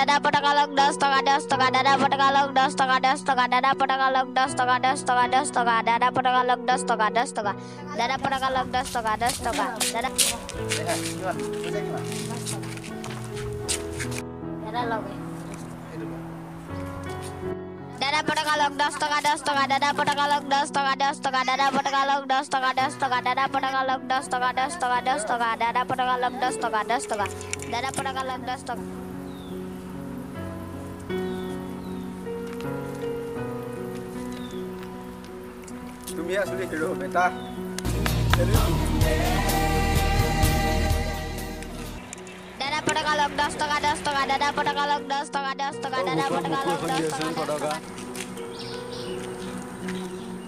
দাদা পটাকা লওক 10 টকা 10 টকা দাদা পটাকা লওক 10 টকা 10 টকা দাদা পটাকা লওক 10 টকা 10 টকা 10 টকা দাদা পটাকা লওক 10 টকা 10 টকা দাদা পটাকা লওক 10 টকা 10 টকা দাদা দাদা লগে দাদা পটাকা লওক 10 টকা 10 টকা দাদা পটাকা লওক 10 টকা 10 টকা দাদা পটাকা লওক 10 টকা 10 টকা দাদা পটাকা লওক 10 টকা 10 টকা 10 টকা দাদা পটাকা লওক 10 টকা 10 টকা দাদা পটাকা লওক 10 টকা তুমি আসলে হিরো বেটা দাদা পটাকা লওক 10 টকা 10 টকা দাদা পটাকা লওক 10 টকা 10 টকা দাদা পটাকা লওক 10 টকা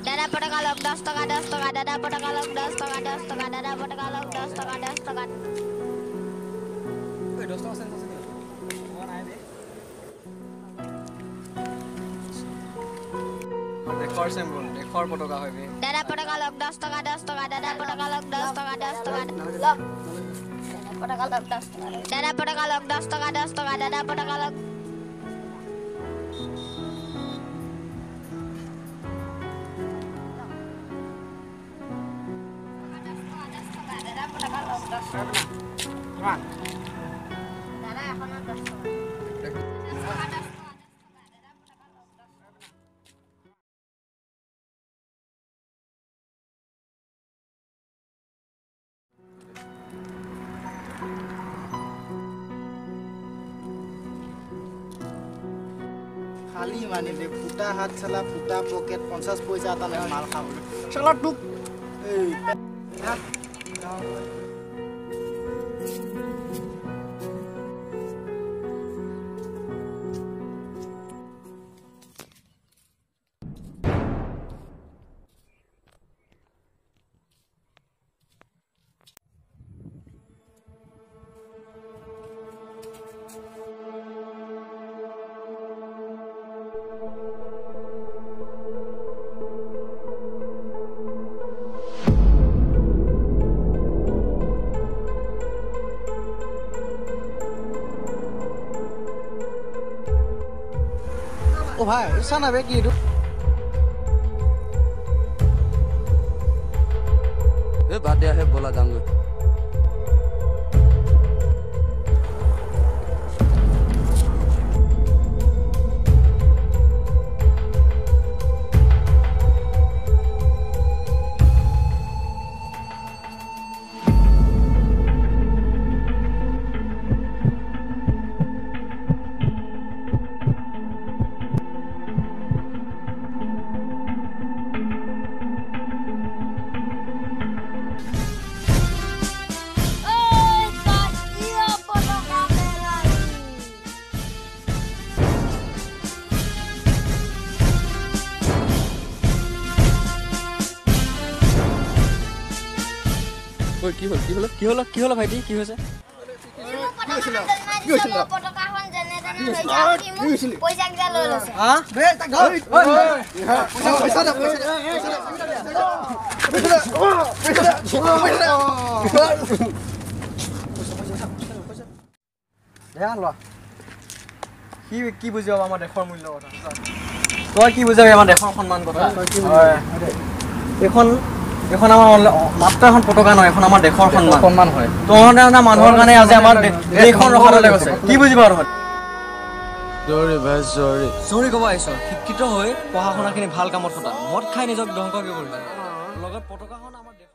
দাদা পটাকা লওক 10 টকা 10 টকা দাদা পটাকা লওক 10 টকা 10 টকা দাদা পটাকা লওক 10 টকা 10 টকা ওই 10 টাকা সেন্স আছে নি ওর আই দে দেখর সিম্বল দেখর পতাকা হইবে দাদা পটাকা লওক 10 টকা 10 টকা দাদা পটাকা লওক 10 টকা 10 টকা লওক পটাকা লওক 10 টকা দাদা পটাকা লওক 10 টকা 10 টকা দাদা পটাকা লওক Come on. দাদা এখন 10 টকা খালি মানে দে ফুটা হাত চালা ফুটা পকেট 50 পয়সা এটা নাই মাল খাব চালা টুক এই ও ভাই সানা বে কি ए बात है बोला जाऊंगा কি হলো ভাইটি কি হয়েছে পটাকাখন জেনে জেনে পয়সা কিটা লৈ লৈছে হ্যাঁ বে তা গল পয়সা দে কি বুঝাব আমাৰ দেশৰ মূল্য কথা তই কি বুঝাবি আমাৰ দেশৰ সন্মান কথা এখন আমাৰ মাত্ৰ এখন পতাকা নহয় এখন আমাৰ দেশৰ সন্মান হয় তহঁতে মানুহৰ কাৰণে আজি আমাৰ দেশখন ৰখাবলৈ গৈছে কি বুজিবা আৰু সৰি ভাই চৰি ক'ব আহিছ শিক্ষিত হৈ পঢ়া শুনাখিনি ভাল কামত খটা মদ খাই নিজক ধ্বংস কৰিব লগত পতাকাখন আমাৰ